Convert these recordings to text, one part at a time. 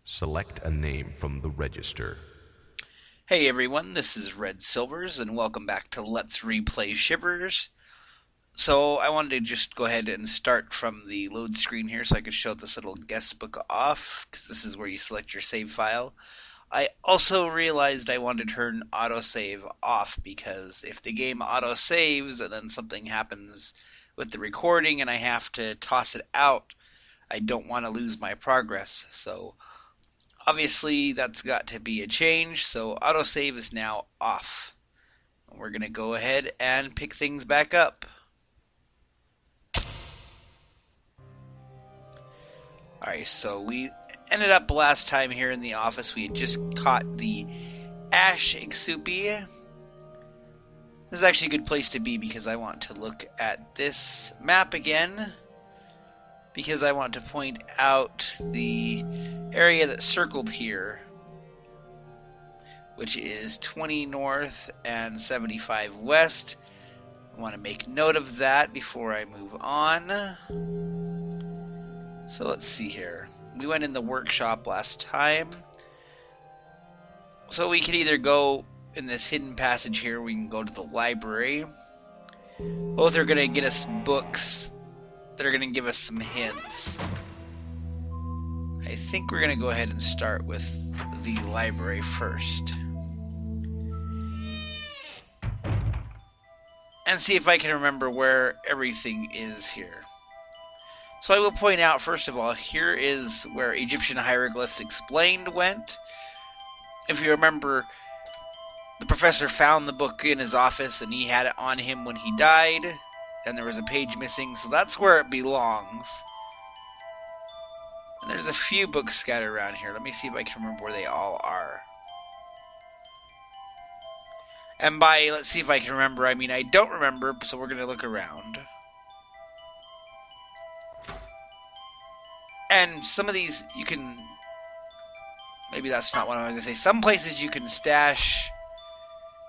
Select a name from the register. Hey everyone, this is Red Silvers, and welcome back to Let's Replay Shivers. So I wanted to just go ahead and start from the load screen here so I could show this little guest book off, because this is where you select your save file. I also realized I wanted to turn autosave off, because if the game autosaves and then something happens with the recording and I have to toss it out, I don't want to lose my progress. So obviously that's got to be a change, so autosave is now off. We're going to go ahead and pick things back up. Alright, so we ended up last time here in the office. We had just caught the Ash Exupi. This is actually a good place to be because I want to look at this map again, because I want to point out the area that's circled here, which is 20 north and 75 west. I want to make note of that before I move on. So let's see here. We went in the workshop last time, so we can either go in this hidden passage here, we can go to the library. Both are going to get us books that are going to give us some hints. I think we're going to go ahead and start with the library first. And see if I can remember where everything is here. So I will point out, first of all, here is where Egyptian Hieroglyphs Explained went. If you remember, the professor found the book in his office and he had it on him when he died, and there was a page missing, so that's where it belongs. And there's a few books scattered around here. Let me see if I can remember where they all are. And by let's see if I can remember, I mean I don't remember, so we're going to look around. And some of these you can... Maybe that's not what I was going to say. Some places you can stash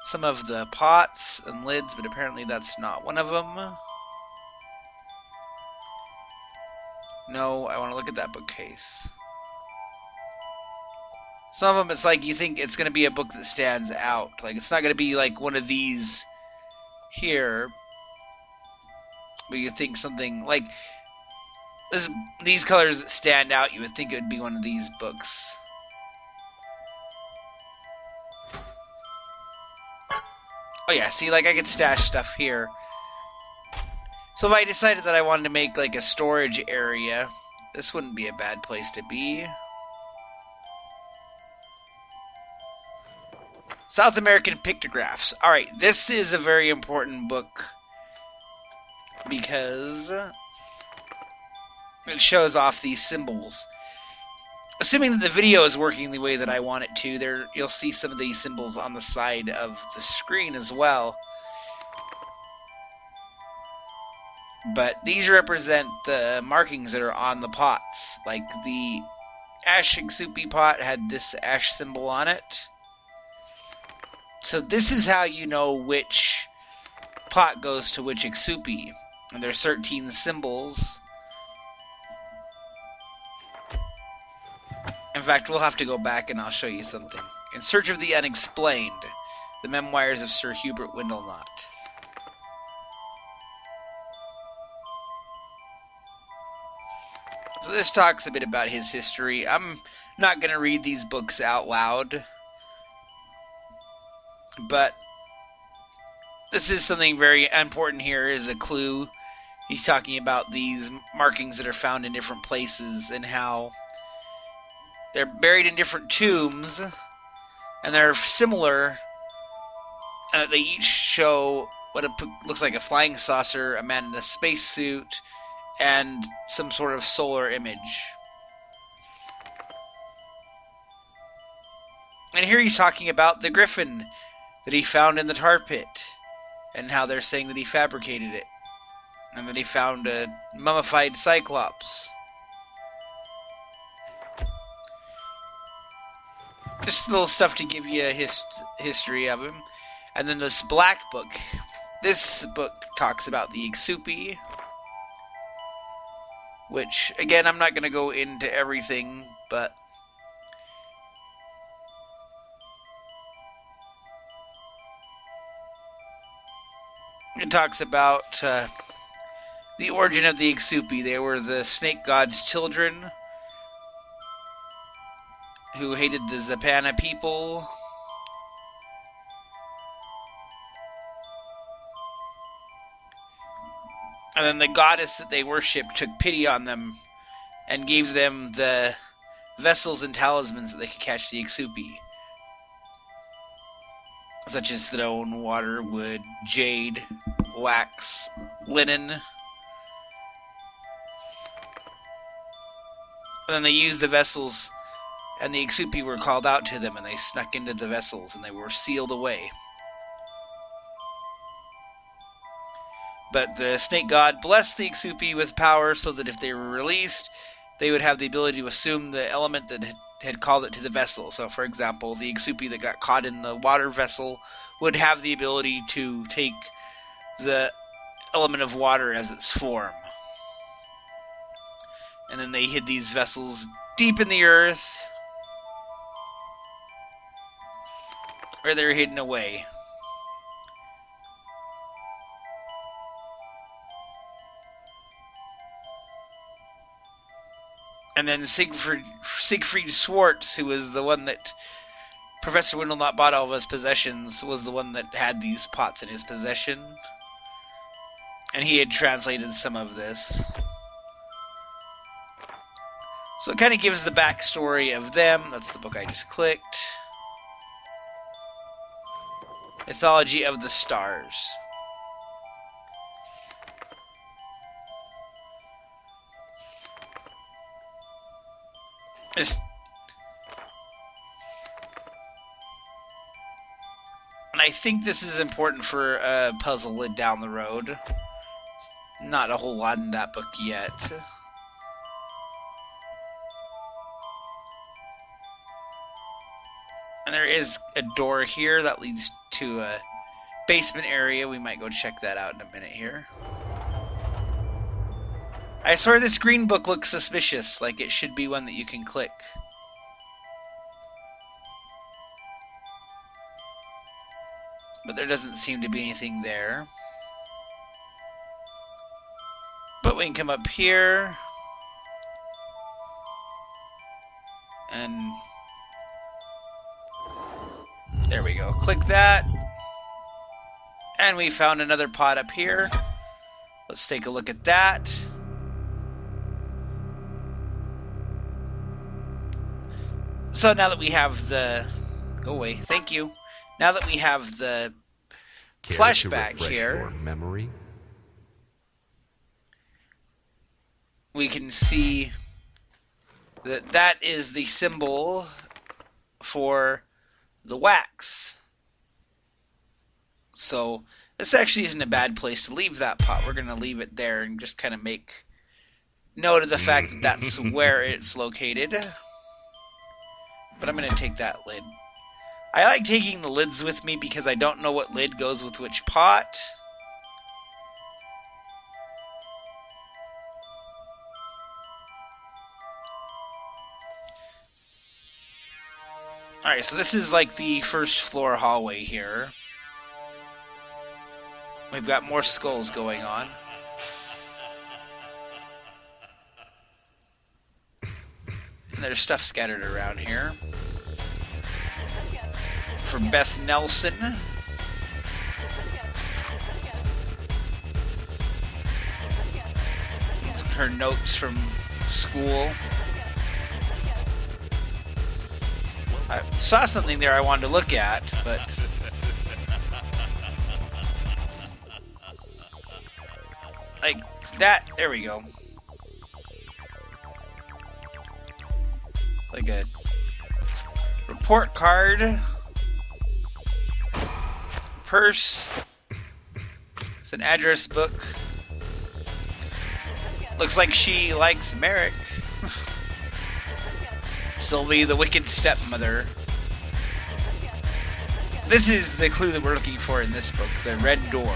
some of the pots and lids, but apparently that's not one of them. No, I want to look at that bookcase. Some of them, it's like you think it's going to be a book that stands out. Like, it's not going to be like one of these here. But you think something like these colors that stand out, you would think it would be one of these books. Oh yeah, see, like I could stash stuff here. So if I decided that I wanted to make like a storage area, this wouldn't be a bad place to be. South American Pictographs. Alright, this is a very important book because it shows off these symbols. Assuming that the video is working the way that I want it to, there you'll see some of these symbols on the side of the screen as well. But these represent the markings that are on the pots. Like the Ash Exupi pot had this ash symbol on it. So this is how you know which pot goes to which Exupi. And there's 13 symbols. In fact, we'll have to go back and I'll show you something. In Search of the Unexplained, the Memoirs of Sir Hubert Windlenot. So this talks a bit about his history. I'm not going to read these books out loud, but this is something very important here, is a clue. He's talking about these markings that are found in different places and how they're buried in different tombs, and they're similar. They each show what looks like a flying saucer, a man in a spacesuit, and some sort of solar image. And here he's talking about the griffin that he found in the tar pit, and how they're saying that he fabricated it, and that he found a mummified cyclops. Just little stuff to give you a history of him. And then this black book. This book talks about the Exupi, which, again, I'm not going to go into everything, but it talks about the origin of the Ixupi. They were the snake god's children who hated the Zapana people. And then the goddess that they worshipped took pity on them and gave them the vessels and talismans that they could catch the Ixupi, such as stone, water, wood, jade, wax, linen. And then they used the vessels, and the Ixupi were called out to them, and they snuck into the vessels, and they were sealed away. But the snake god blessed the Ixupi with power so that if they were released, they would have the ability to assume the element that had called it to the vessel. So, for example, the Ixupi that got caught in the water vessel would have the ability to take the element of water as its form. And then they hid these vessels deep in the earth, where they were hidden away. And then Siegfried Schwartz, who was the one that Professor Windelnot bought all of his possessions, was the one that had these pots in his possession. And he had translated some of this. So it kind of gives the backstory of them. That's the book I just clicked. Mythology of the Stars. And I think this is important for a puzzle lid down the road. Not a whole lot in that book yet. And there is a door here that leads to a basement area. We might go check that out in a minute here. I swear this green book looks suspicious, like it should be one that you can click. But there doesn't seem to be anything there. But we can come up here. And there we go. Click that. And we found another pot up here. Let's take a look at that. So now that we have the... Go away. Thank you. Now that we have the flashback here, memory? We can see that that is the symbol for the wax. So this actually isn't a bad place to leave that pot. We're going to leave it there and just kind of make note of the fact that that's where it's located. But I'm going to take that lid. I like taking the lids with me because I don't know what lid goes with which pot. Alright, so this is like the first floor hallway here. We've got more skulls going on. And there's stuff scattered around here. From Beth Nelson. Her notes from school. I saw something there I wanted to look at, but... like that, there we go. Like a report card. Purse. It's an address book. Looks like she likes Merrick. Sylvie, the wicked stepmother. This is the clue that we're looking for in this book, the red door.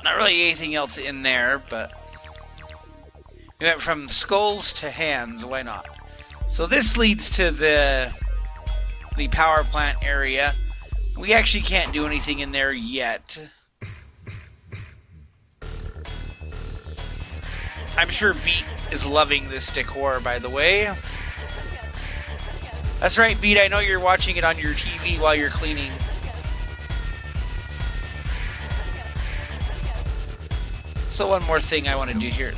Not really anything else in there, but we went from skulls to hands, why not? So this leads to the power plant area. We actually can't do anything in there yet. I'm sure Beat is loving this decor, by the way. That's right, Beat, I know you're watching it on your TV while you're cleaning. So one more thing I want to do here.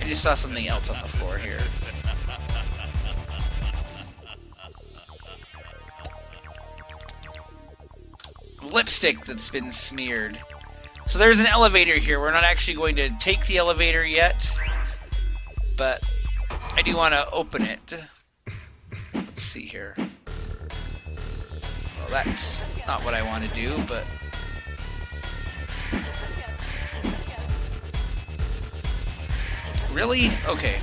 I just saw something else on the floor here. Lipstick that's been smeared. So there's an elevator here. We're not actually going to take the elevator yet, but I do want to open it. Let's see here. Well, that's not what I want to do, but... Really? Okay.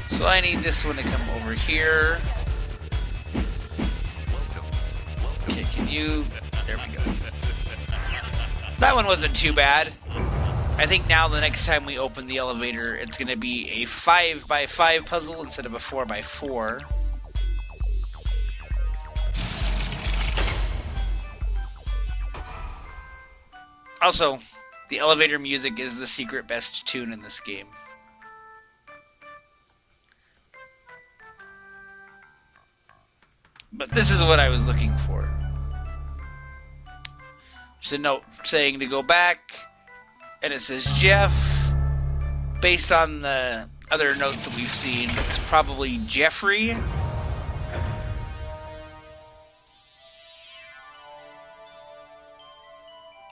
So I need this one to come over here. Okay, can you... There we go. That one wasn't too bad. I think now the next time we open the elevator, it's going to be a 5x5 puzzle instead of a 4x4. Also, the elevator music is the secret best tune in this game. But this is what I was looking for. Just a note saying to go back, and it says Jeff. Based on the other notes that we've seen, it's probably Jeffrey.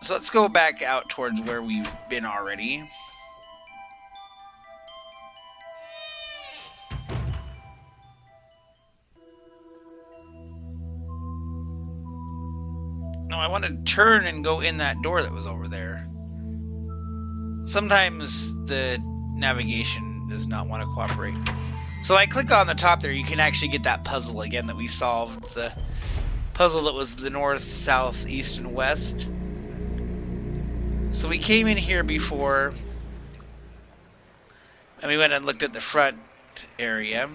So let's go back out towards where we've been already. No, I want to turn and go in that door that was over there. Sometimes the navigation does not want to cooperate. So I click on the top there, you can actually get that puzzle again that we solved. The puzzle that was the north, south, east, and west. So we came in here before, and we went and looked at the front area.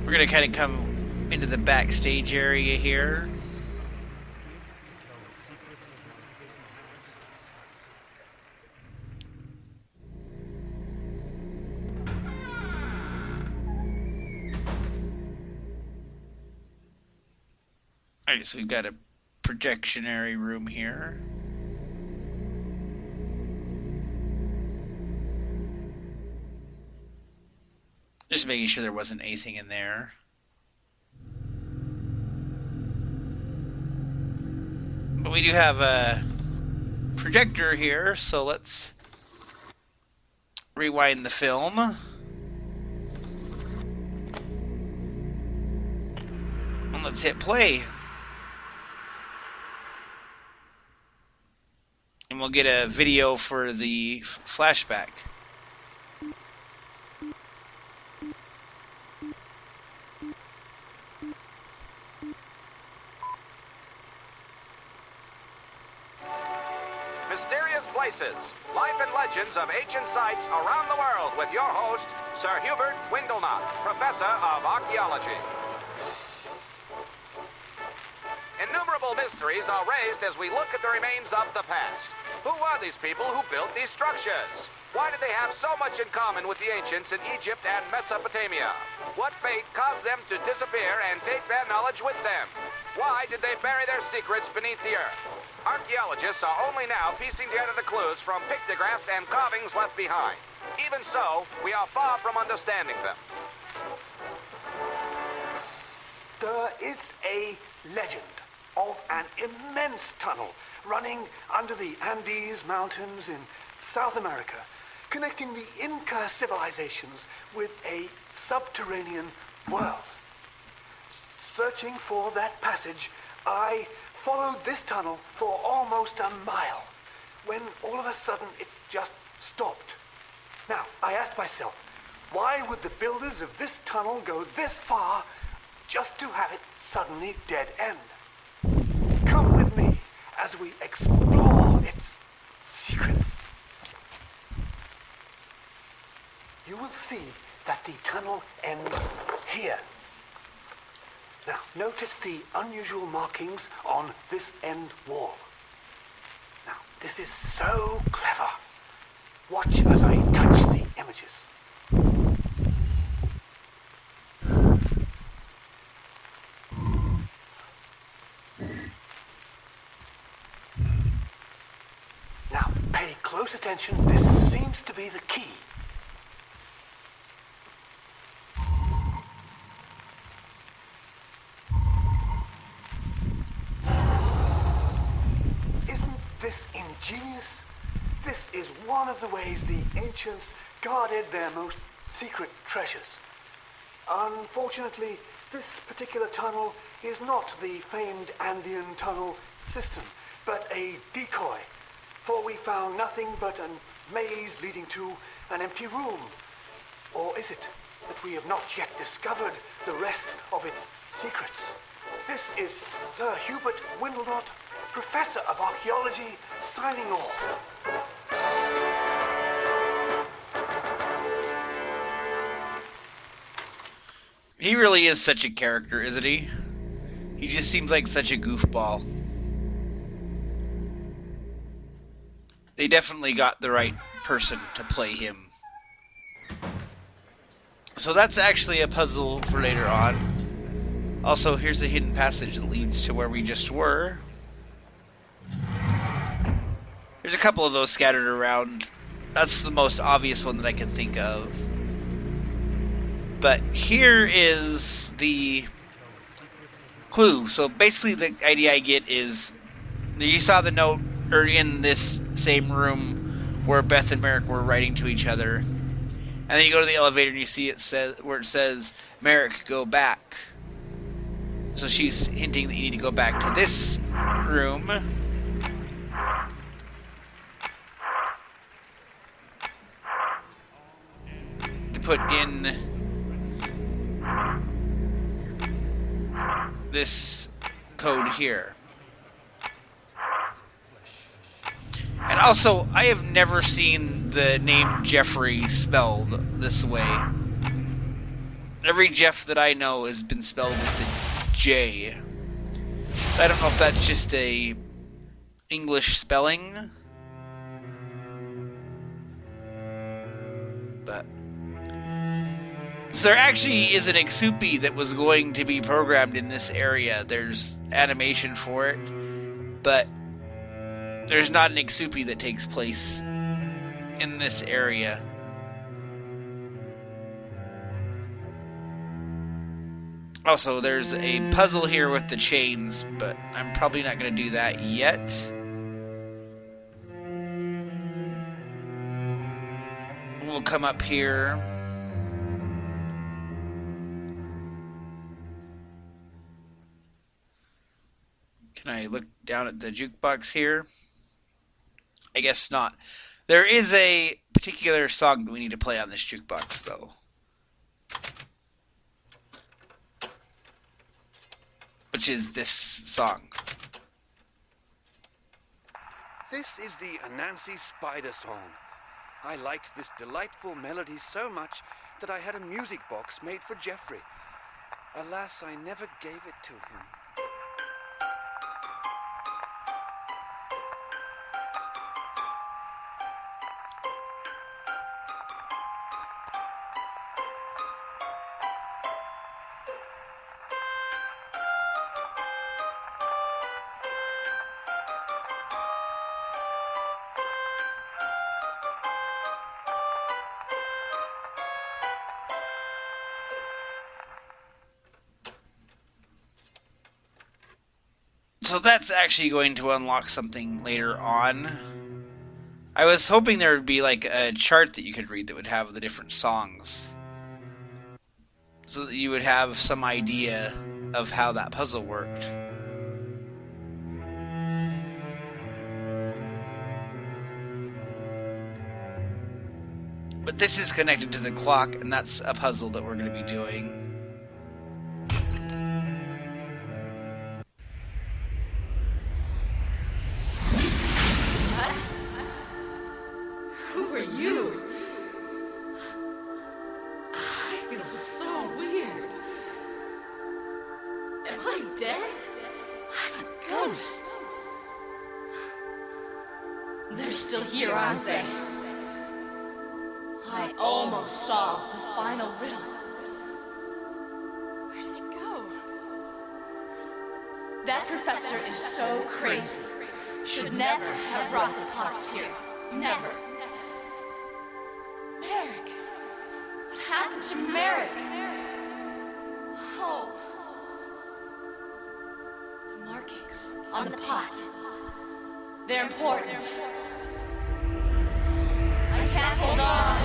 We're going to kind of come into the backstage area here. Alright, so we've got a projectionary room here. Just making sure there wasn't anything in there. But we do have a projector here, so let's rewind the film. And let's hit play. And we'll get a video for the flashback. Mysterious Places, Life and Legends of Ancient Sites Around the World with your host, Sir Hubert Windelnut, Professor of Archaeology. Innumerable mysteries are raised as we look at the remains of the past. Who were these people who built these structures? Why did they have so much in common with the ancients in Egypt and Mesopotamia? What fate caused them to disappear and take their knowledge with them? Why did they bury their secrets beneath the earth? Archaeologists are only now piecing together the clues from pictographs and carvings left behind. Even so, we are far from understanding them. There is a legend of an immense tunnel running under the Andes Mountains in South America, connecting the Inca civilizations with a subterranean world. Searching for that passage, I followed this tunnel for almost a mile, when all of a sudden it just stopped. Now, I asked myself, why would the builders of this tunnel go this far just to have it suddenly dead end? Come with me as we explore its secrets. you will see that the tunnel ends here. Now, notice the unusual markings on this end wall. Now, this is so clever. Watch as I touch the images. Now, pay close attention. This seems to be the key. This ingenious? This is one of the ways the ancients guarded their most secret treasures. Unfortunately, this particular tunnel is not the famed Andean tunnel system, but a decoy, for we found nothing but a maze leading to an empty room. Or is it that we have not yet discovered the rest of its secrets? This is Sir Hubert Windlenot, Professor of Archaeology, signing off. He really is such a character, isn't he? He just seems like such a goofball. They definitely got the right person to play him. So that's actually a puzzle for later on. Also, here's a hidden passage that leads to where we just were. There's a couple of those scattered around. That's the most obvious one that I can think of. But here is the clue. So basically the idea I get is, you saw the note or in this same room where Beth and Merrick were writing to each other. And then you go to the elevator and you see it where it says, Merrick, go back. So she's hinting that you need to go back to this room. To put in this code here. And also, I have never seen the name Jeffrey spelled this way. Every Jeff that I know has been spelled with a J. So I don't know if that's just a English spelling. But so there actually is an Exupi that was going to be programmed in this area. There's animation for it, but there's not an Exupi that takes place in this area. Also, there's a puzzle here with the chains, but I'm probably not going to do that yet. We'll come up here. Can I look down at the jukebox here? I guess not. There is a particular song that we need to play on this jukebox, though. Which is this song. This is the Anansie Spider song. I liked this delightful melody so much that I had a music box made for Jeffrey. Alas, I never gave it to him. So that's actually going to unlock something later on. I was hoping there would be like a chart that you could read that would have the different songs, so that you would have some idea of how that puzzle worked. But this is connected to the clock, and that's a puzzle that we're going to be doing. They're still here, aren't they? I almost solved the final riddle. Where did it go? That professor is so crazy. Should never have brought the pots here. Never. Merrick. What happened to Merrick? Oh. The markings on the pot. They're important. I can't hold on.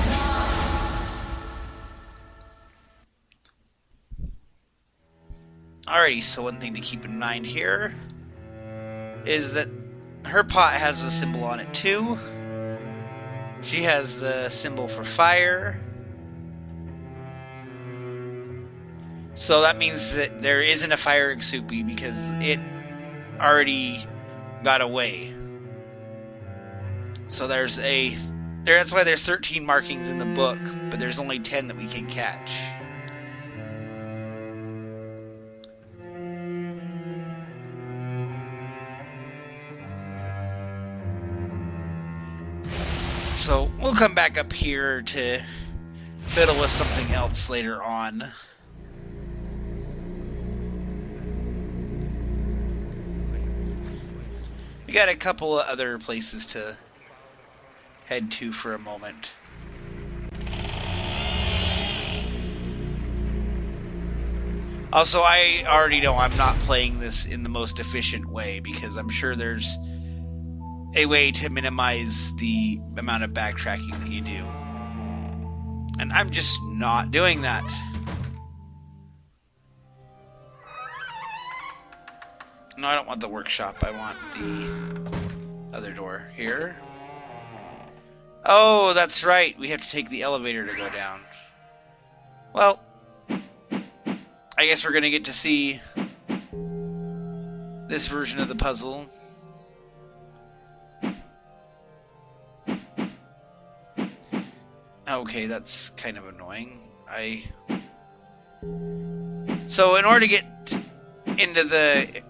Alrighty, so one thing to keep in mind here is that her pot has a symbol on it too. She has the symbol for fire. So that means that there isn't a fire Exupi because it already got away. So that's why there's 13 markings in the book, but there's only 10 that we can catch. So we'll come back up here to fiddle with something else later on. We got a couple of other places to head to for a moment. Also, I already know I'm not playing this in the most efficient way because I'm sure there's a way to minimize the amount of backtracking that you do. And I'm just not doing that. No, I don't want the workshop. I want the other door here. Oh, that's right. We have to take the elevator to go down. Well, I guess we're going to get to see this version of the puzzle. Okay, that's kind of annoying. So in order to get into the...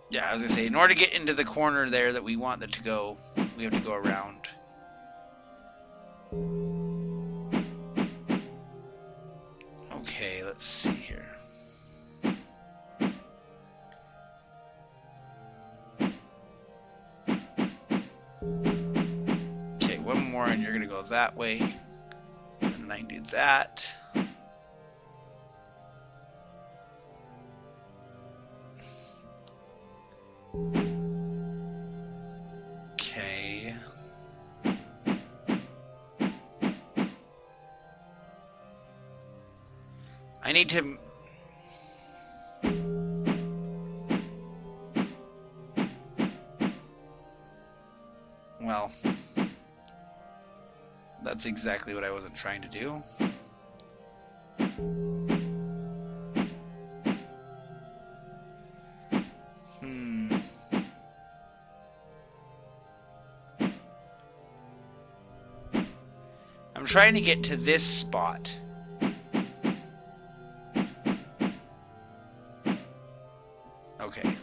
Yeah, I was going to say, in order to get into the corner there that we want it to go, we have to go around. Okay, let's see here. Okay, one more and you're going to go that way. And then I can do that. Okay. I need to... Well, that's exactly what I wasn't trying to do. I'm trying to get to this spot. Okay.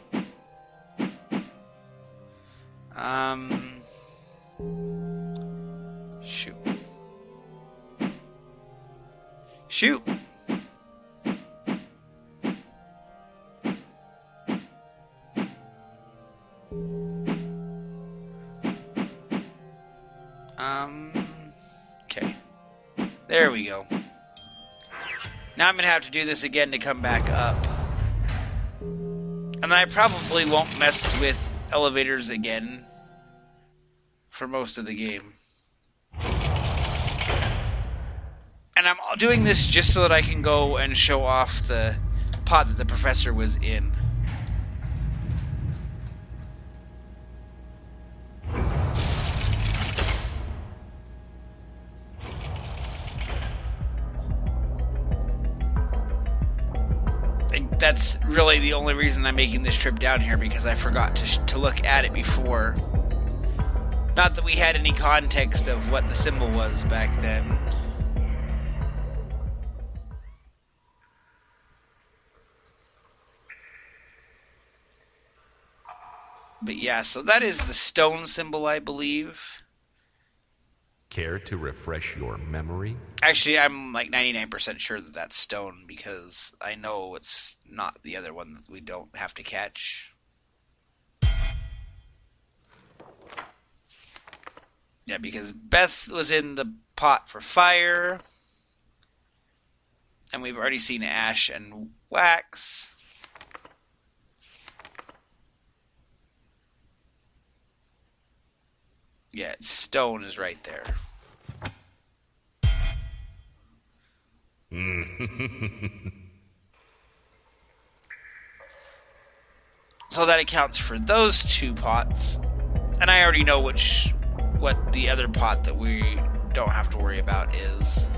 Shoot. Shoot! Okay. There we go. Now I'm going to have to do this again to come back up. And I probably won't mess with elevators again for most of the game. And I'm doing this just so that I can go and show off the pod that the professor was in. And that's really the only reason I'm making this trip down here, because I forgot to look at it before. Not that we had any context of what the symbol was back then. But yeah, so that is the stone symbol, I believe. Care to refresh your memory? Actually, I'm like 99% sure that that's stone, because I know it's not the other one that we don't have to catch. Yeah, because Beth was in the pot for fire. And we've already seen ash and wax. Yeah, stone is right there. So that accounts for those 2 pots. And I already know what the other pot that we don't have to worry about is.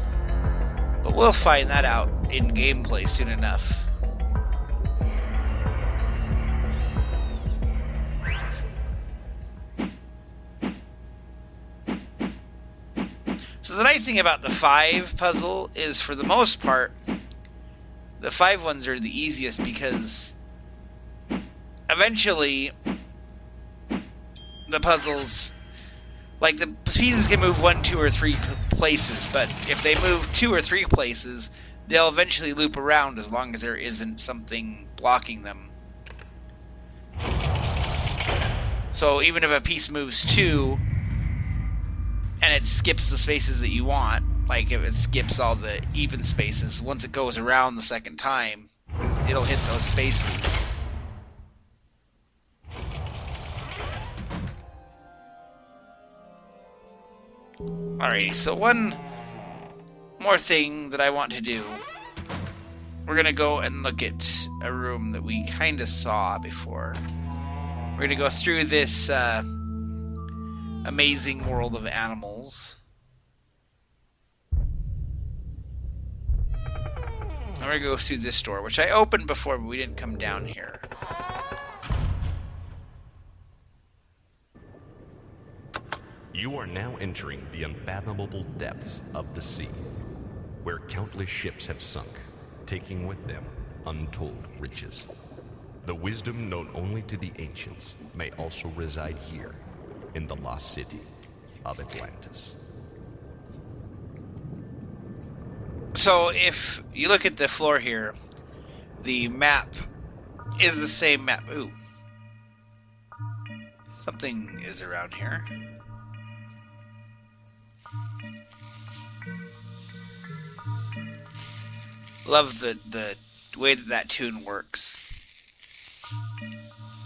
But we'll find that out in gameplay soon enough. So the nice thing about the 5 puzzle is, for the most part, the 5 ones are the easiest, because eventually the puzzles, like, the pieces can move 1, 2, or 3 places, but if they move 2 or 3 places, they'll eventually loop around as long as there isn't something blocking them. So even if a piece moves 2 and it skips the spaces that you want, like if it skips all the even spaces, once it goes around the second time, it'll hit those spaces. Alrighty, so one more thing that I want to do. We're going to go and look at a room that we kind of saw before. We're going to go through this amazing world of animals. And we're going to go through this door, which I opened before, but we didn't come down here. You are now entering the unfathomable depths of the sea, where countless ships have sunk, taking with them untold riches. The wisdom known only to the ancients may also reside here, in the lost city of Atlantis. So if you look at the floor here, the map is the same map. Ooh. Something is around here. Love the way that tune works.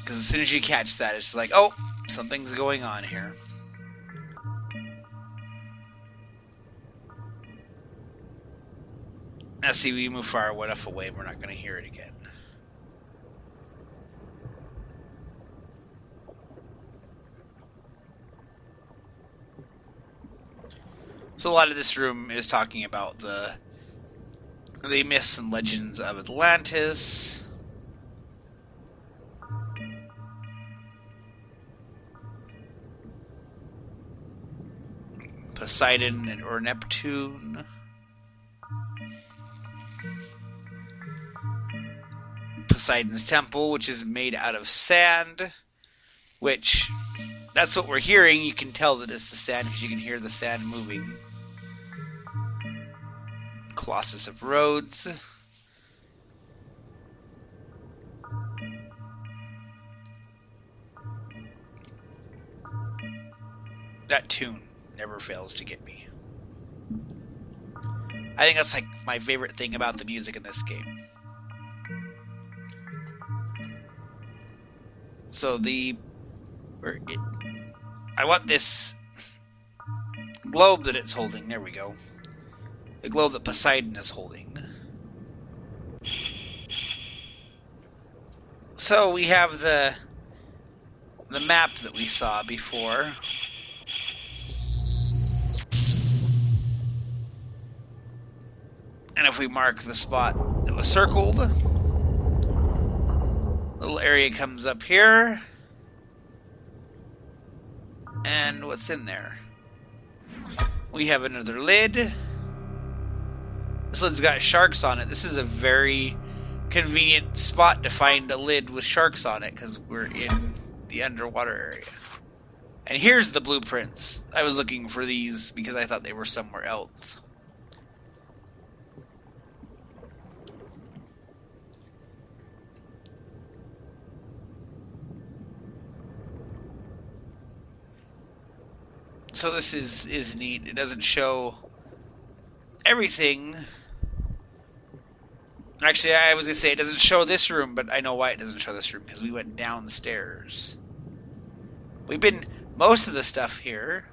Because as soon as you catch that, it's like, oh, something's going on here. Now see, we move far enough away, we're not going to hear it again. So a lot of this room is talking about the myths and legends of Atlantis. Poseidon or Neptune. Poseidon's temple, which is made out of sand, which, that's what we're hearing. You can tell that it's the sand because you can hear the sand moving. Colossus of Rhodes. That tune never fails to get me. I think that's like my favorite thing about the music in this game. So I want this globe that it's holding. There we go. The globe that Poseidon is holding. So we have the map that we saw before. And if we mark the spot that was circled, little area comes up here. And what's in there? We have another lid. This lid's got sharks on it. This is a very convenient spot to find a lid with sharks on it, because we're in the underwater area. And here's the blueprints. I was looking for these because I thought they were somewhere else. So this is neat. It doesn't show everything. Actually, I was going to say it doesn't show this room, but I know why it doesn't show this room, because we went downstairs. We've been most of the stuff here.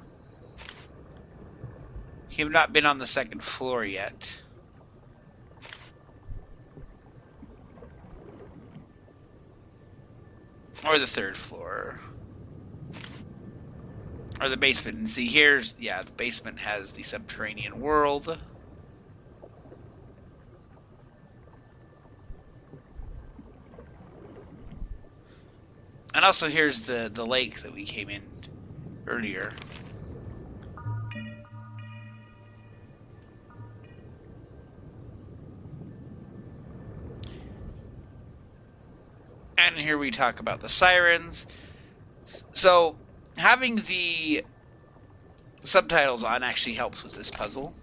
We've not been on the second floor yet. Or the third floor. Or the basement. And see, here's, yeah, the basement has the subterranean world. And also here's the lake that we came in earlier. And here we talk about the sirens. So, having the subtitles on actually helps with this puzzle.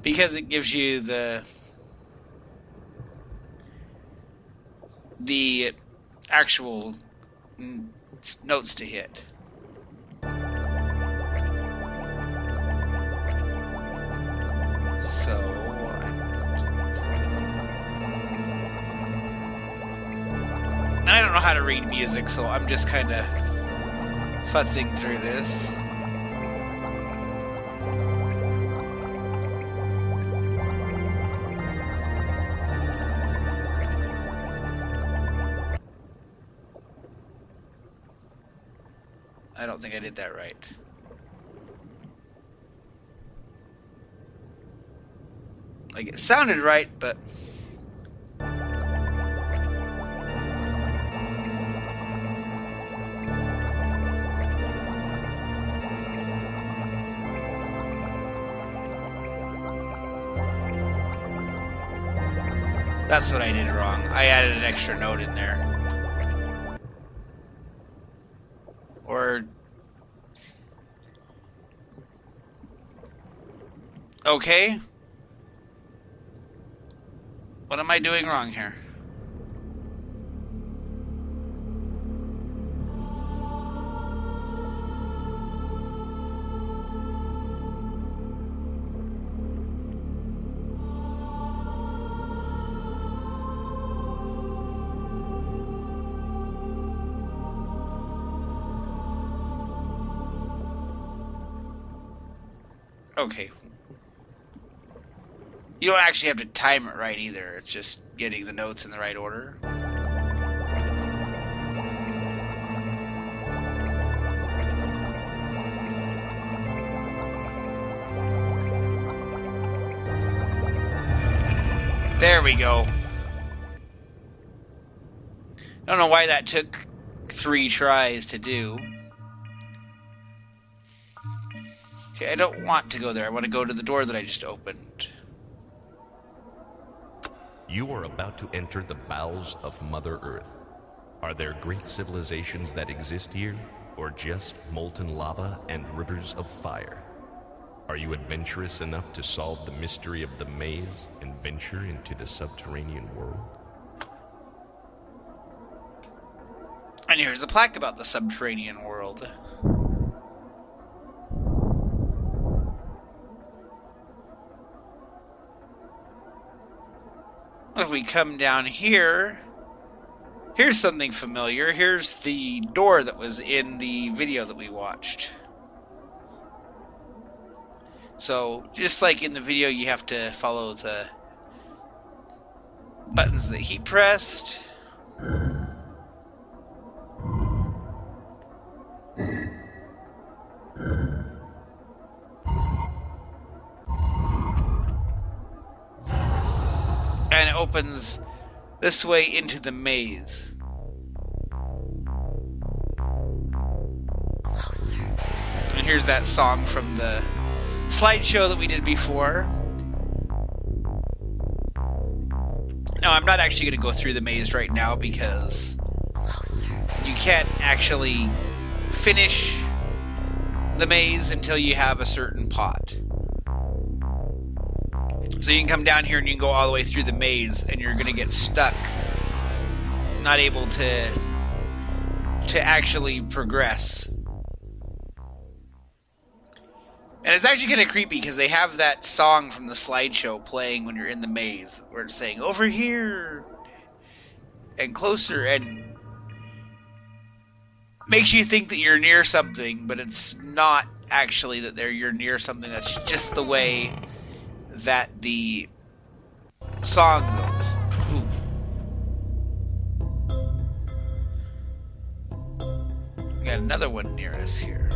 Because it gives you the actual notes to hit. So and I don't know how to read music, so I'm just kind of futzing through this. I don't think I did that right. Like, it sounded right, but... That's what I did wrong. I added an extra note in there. Or... Okay. What am I doing wrong here? Okay. You don't actually have to time it right either. It's just getting the notes in the right order. There we go. I don't know why that took 3 tries to do. Okay, I don't want to go there. I want to go to the door that I just opened. You are about to enter the bowels of Mother Earth. Are there great civilizations that exist here, or just molten lava and rivers of fire? Are you adventurous enough to solve the mystery of the maze and venture into the subterranean world? And here's a plaque about the subterranean world. If we come down here, here's something familiar. Here's the door that was in the video that we watched. So, just like in the video, you have to follow the Buttons that he pressed. And it opens this way into the maze. Closer. And here's that song from the slideshow that we did before. No, I'm not actually going to go through the maze right now because Closer. you can't actually finish the maze until you have a certain pot. So you can come down here and you can go all the way through the maze and you're going to get stuck. Not able to actually progress. And it's actually kind of creepy because they have that song from the slideshow playing when you're in the maze where it's saying, over here and closer, and makes you think that you're near something, but it's not actually that you're near something. That's just the way that the song goes. Ooh. We got another one near us here.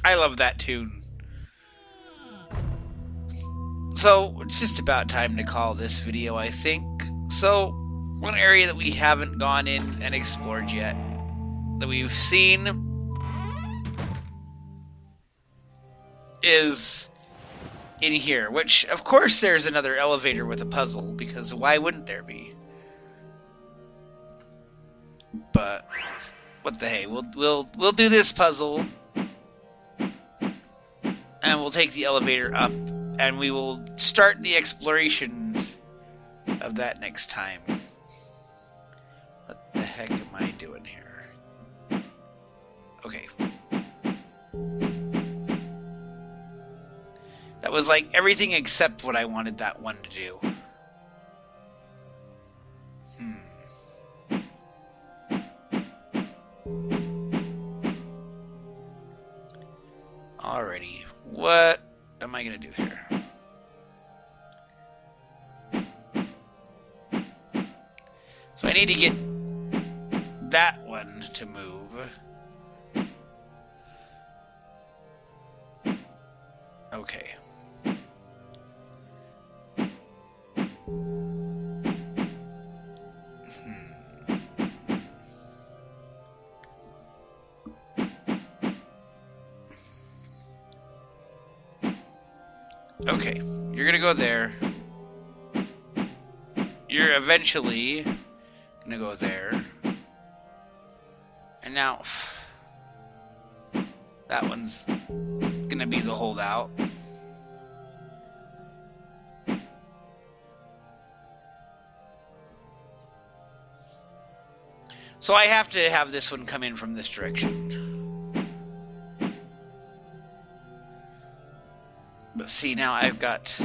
I love that tune. So, it's just about time to call this video, I think. So, one area that we haven't gone in and explored yet, that we've seen, is in here. Which, of course, there's another elevator with a puzzle, because why wouldn't there be? But, what the hey, we'll do this puzzle. And we'll take the elevator up, and we will start the exploration of that next time. What the heck am I doing here? Okay. That was like everything except what I wanted that one to do. Alrighty. What am I going to do here? So I need to get that one to move. Okay. Okay, you're gonna go there. You're eventually gonna go there. And now, that one's gonna be the holdout. So I have to have this one come in from this direction. But see, now I've got...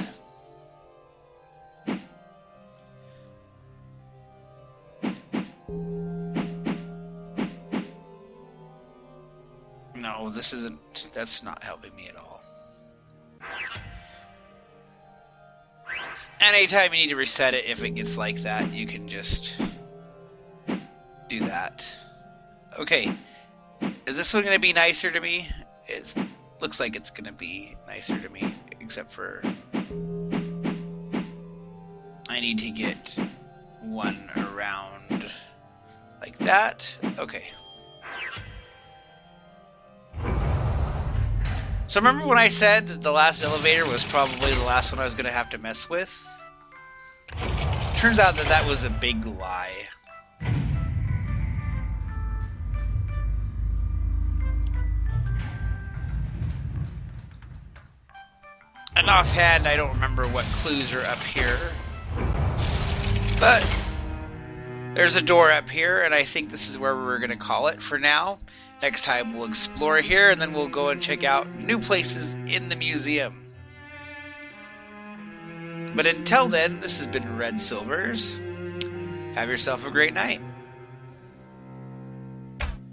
No, this isn't... That's not helping me at all. And anytime you need to reset it, if it gets like that, you can just do that. Okay. Is this one going to be nicer to me? It looks like it's going to be nicer to me, except for I need to get one around like that. Okay. So remember when I said that the last elevator was probably the last one I was going to have to mess with? Turns out that that was a big lie. And offhand, I don't remember what clues are up here. But there's a door up here, and I think this is where we're going to call it for now. Next time we'll explore here, and then we'll go and check out new places in the museum. But until then, this has been Red Silvers. Have yourself a great night.